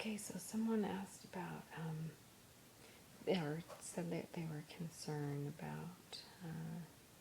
Okay, so someone asked about, or said that they were concerned about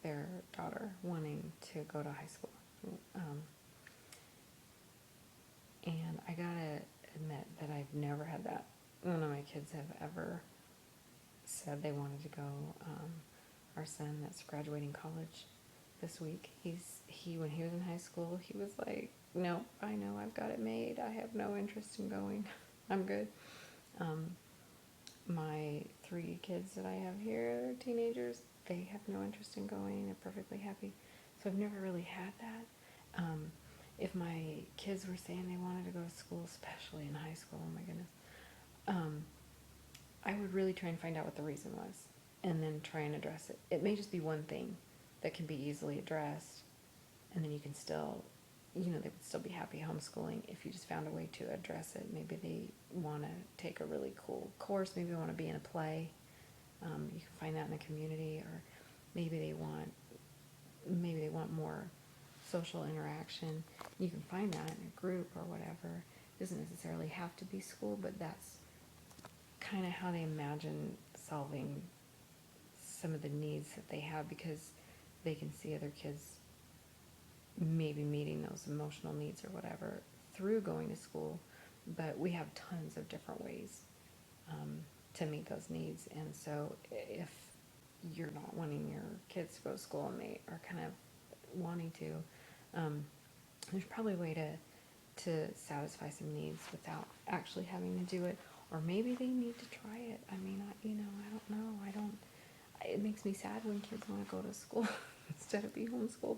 their daughter wanting to go to high school. Um, and I gotta admit that I've never had that. None of my kids have ever said they wanted to go. Our son that's graduating college this week, when he was in high school, he was like, "No, I know I've got it made. I have no interest in going. I'm good." Um, my 3 kids that I have here, they're teenagers. They have no interest in going. They're perfectly happy. So I've never really had that. If my kids were saying they wanted to go to school, especially in high school, oh my goodness, I would really try and find out what the reason was and then try and address it. It may just be one thing that can be easily addressed, and then you can still, they would still be happy homeschooling if you just found a way to address it. Maybe they want to take a really cool course. Maybe they want to be in a play. You can find that in the community, or maybe they want more social interaction. You can find that in a group or whatever. It doesn't necessarily have to be school, but that's kind of how they imagine solving some of the needs that they have, because they can see other kids maybe meeting those emotional needs or whatever through going to school. But we have tons of different ways to meet those needs. And so if you're not wanting your kids to go to school and they are kind of wanting to, there's probably a way to satisfy some needs without actually having to do it. Or maybe they need to try it. I mean, I don't know. It makes me sad when kids want to go to school instead of be homeschooled.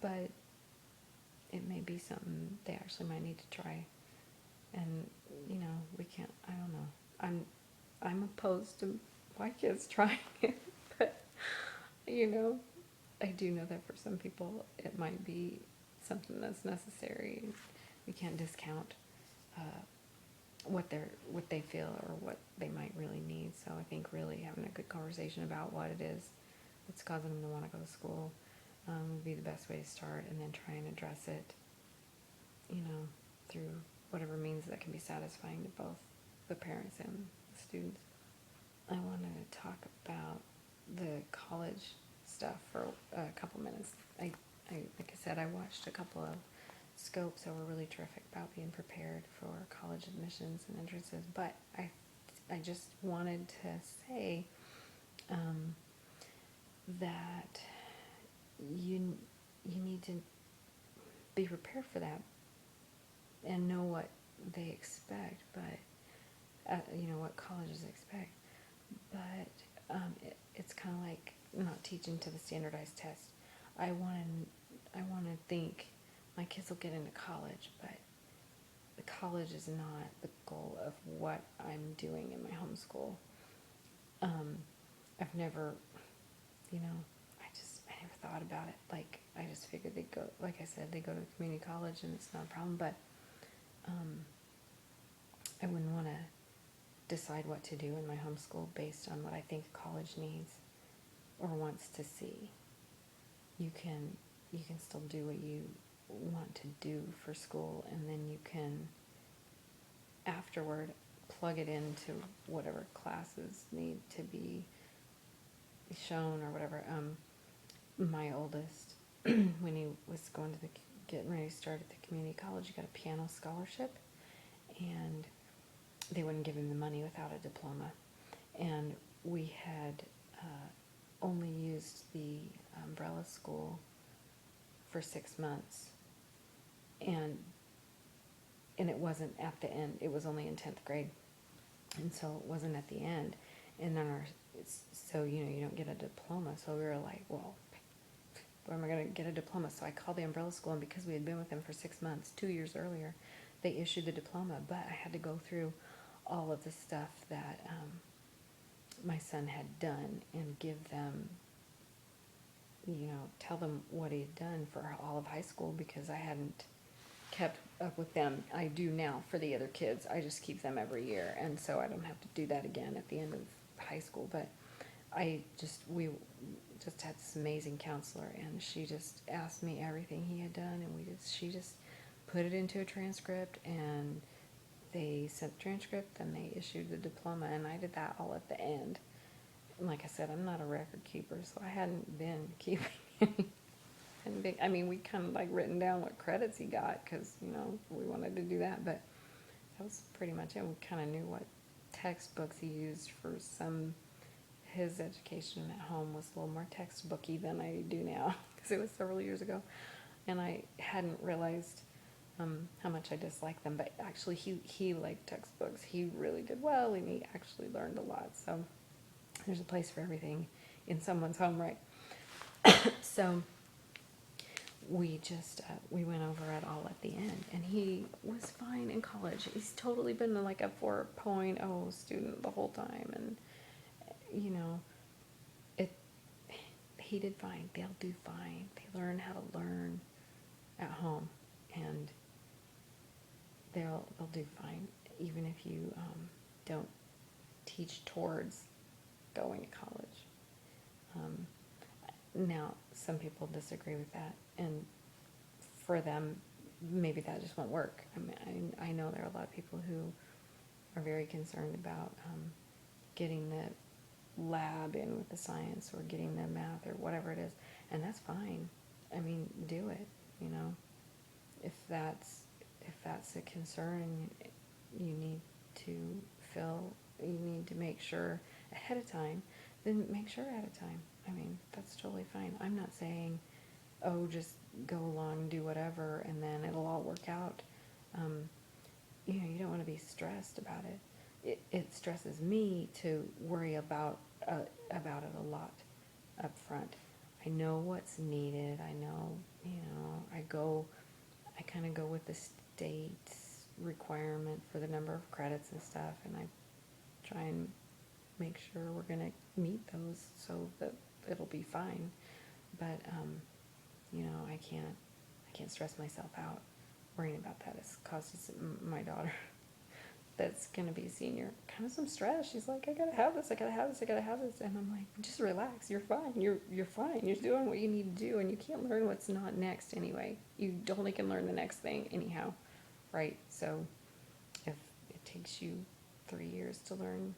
But it may be something they actually might need to try. And, we can't, I don't know. I'm opposed to my kids trying it. But, I do know that for some people it might be something that's necessary. We can't discount what they feel or what they might really need. So I think really having a good conversation about what it is that's causing them to want to go to school would be the best way to start, and then try and address it, through whatever means that can be satisfying to both the parents and the students. I wanted to talk about the college stuff for a couple minutes. Like I said, I watched a couple of scopes that were really terrific about being prepared for college admissions and entrances. But I just wanted to say that you need to be prepared for that and know what they expect, but what colleges expect. But it's kind of like not teaching to the standardized test. I want to think my kids will get into college, but the college is not the goal of what I'm doing in my homeschool. I've never, I never thought about it. Like, I just figured they'd go, like I said, they go to community college and it's not a problem, but I wouldn't want to decide what to do in my homeschool based on what I think college needs or wants to see. You can still do what you want to do for school, and then you can afterward plug it into whatever classes need to be shown or whatever. My oldest, when he was getting ready to start at the community college, he got a piano scholarship, and they wouldn't give him the money without a diploma. And we had only used the umbrella school for 6 months, and it wasn't at the end. It was only in 10th grade, and so it wasn't at the end. And then so you don't get a diploma. So we were like, well, where am I going to get a diploma? So I called the umbrella school, and because we had been with them for 6 months, 2 years earlier, they issued the diploma. But I had to go through all of the stuff that my son had done and give them, tell them what he had done for all of high school, because I hadn't kept up with them. I do now for the other kids. I just keep them every year, and so I don't have to do that again at the end of high school. But we just had this amazing counselor, and she just asked me everything he had done, and she just put it into a transcript and they sent the transcript, then they issued the diploma, and I did that all at the end. And like I said, I'm not a record keeper, so I hadn't been keeping any. I mean, we kind of like written down what credits he got because, we wanted to do that, but that was pretty much it. We kind of knew what textbooks he used for some. His education at home was a little more textbooky than I do now because it was several years ago, and I hadn't realized how much I disliked them. But actually, he liked textbooks. He really did well, and he actually learned a lot. So there's a place for everything in someone's home, right? So we just we went over it all at the end, and he was fine in college. He's totally been like a 4.0 student the whole time, and it he did fine. They'll do fine. They learn how to learn at home, and they'll do fine, even if you don't teach towards going to college. Now, some people disagree with that, and for them, maybe that just won't work. I mean, I know there are a lot of people who are very concerned about getting the lab in with the science or getting the math or whatever it is, and that's fine. I mean, do it. If that's a concern, you need to make sure ahead of time. Then make sure ahead of time. I mean, that's totally fine. I'm not saying, oh, just go along, do whatever, and then it'll all work out. You don't want to be stressed about it. It stresses me to worry about it a lot up front. I know what's needed. I know, I kind of go with the state's requirement for the number of credits and stuff, and I try and make sure we're going to meet those so that it'll be fine. But, I can't stress myself out worrying about that. It's causes my daughter that's going to be a senior kind of some stress. She's like, I gotta have this, and I'm like, just relax, you're fine, you're fine, you're doing what you need to do, and you can't learn what's not next anyway. You only can learn the next thing anyhow, right? So if it takes you 3 years to learn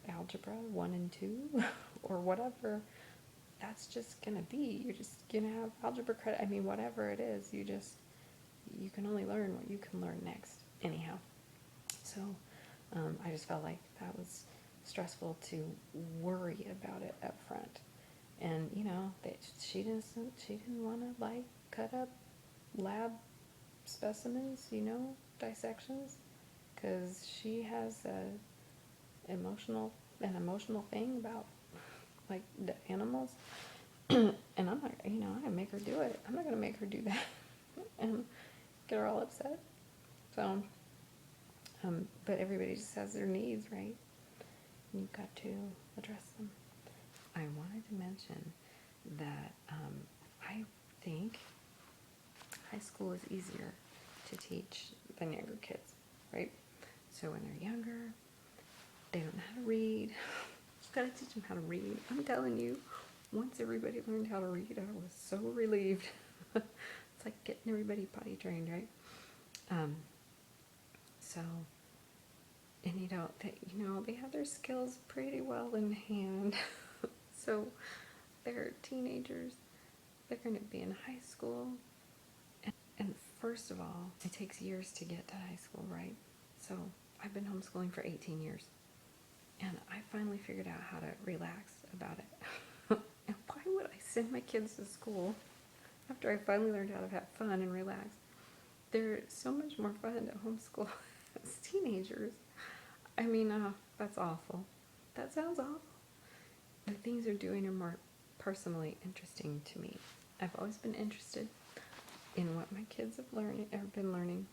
algebra 1 and 2 or whatever, that's just gonna be, you're just gonna have algebra credit. I mean, whatever it is, you can only learn what you can learn next anyhow. So I just felt like that was stressful to worry about it up front. And she didn't want to like cut up lab specimens, dissections, because she has an emotional thing about like the animals. And I'm not, I'm gonna make her do it. I'm not gonna make her do that and get her all upset. So, but everybody just has their needs, right? And you've got to address them. I wanted to mention that I think high school is easier to teach than younger kids, right? So when they're younger, they don't know how to read. You've got to teach them how to read. I'm telling you, once everybody learned how to read, I was so relieved. It's like getting everybody potty trained, right? So, and they have their skills pretty well in hand. So they're teenagers. They're going to be in high school. And first of all, it takes years to get to high school, right? So I've been homeschooling for 18 years. And I finally figured out how to relax about it. And why would I send my kids to school after I finally learned how to have fun and relax? They're so much more fun to homeschool as teenagers. I mean, that's awful. That sounds awful. The things they're doing are more personally interesting to me. I've always been interested in what my kids have been learning.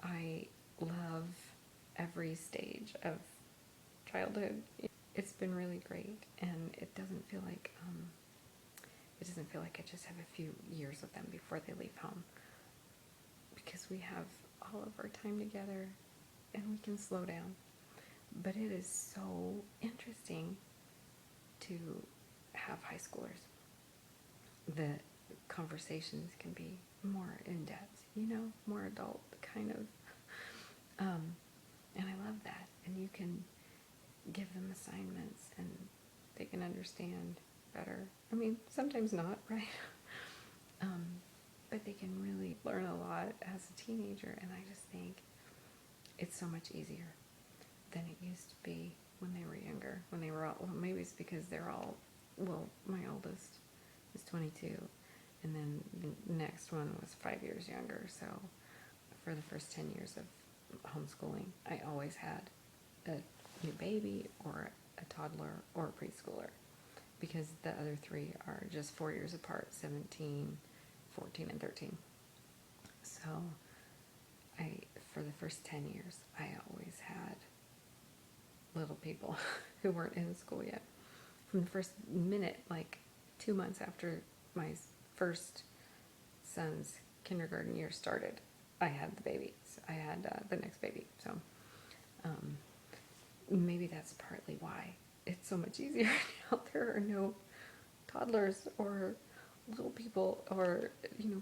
I love every stage of childhood. It's been really great, and it doesn't feel like I just have a few years with them before they leave home, because we have all of our time together and we can slow down. But it is so interesting to have high schoolers. The conversations can be more in-depth, more adult kind of And I love that. And you can give them assignments and they can understand better. I mean, sometimes not, right? um, but they can really learn a lot as a teenager. And I just think it's so much easier than it used to be when they were younger. When they were all, well, maybe it's because they're all, well, my oldest is 22. And then the next one was 5 years younger. So for the first 10 years of homeschooling, I always had a new baby or a toddler or a preschooler because the other three are just 4 years apart, 17, 14, and 13. So for the first 10 years, I always had little people who weren't in school yet. From the first minute, like 2 months after my first son's kindergarten year started, I had the baby. So I had the next baby. So maybe that's partly why it's so much easier now. There are no toddlers or little people or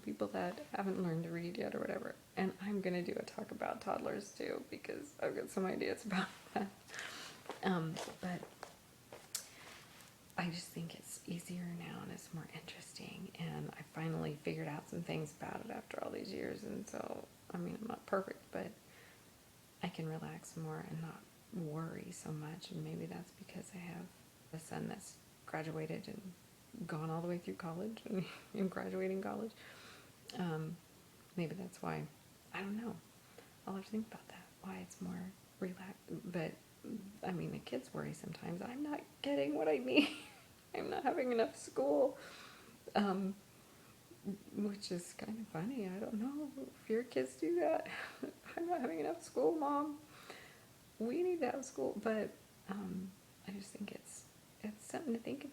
people that haven't learned to read yet or whatever. And I'm gonna do a talk about toddlers too because I've got some ideas about that. But I just think it's easier now and it's more interesting, and I finally figured out some things about it after all these years. And so, I mean, I'm not perfect, but I can relax more and not worry so much. And maybe that's because I have a son that's graduated and gone all the way through college and graduating college. Maybe that's why. I don't know. I'll have to think about that. Why it's more relaxed. But I mean, the kids worry sometimes. I'm not getting what I need. I'm not having enough school, which is kind of funny. I don't know if your kids do that. I'm not having enough school, Mom. We need to have school, but I just think it's something to think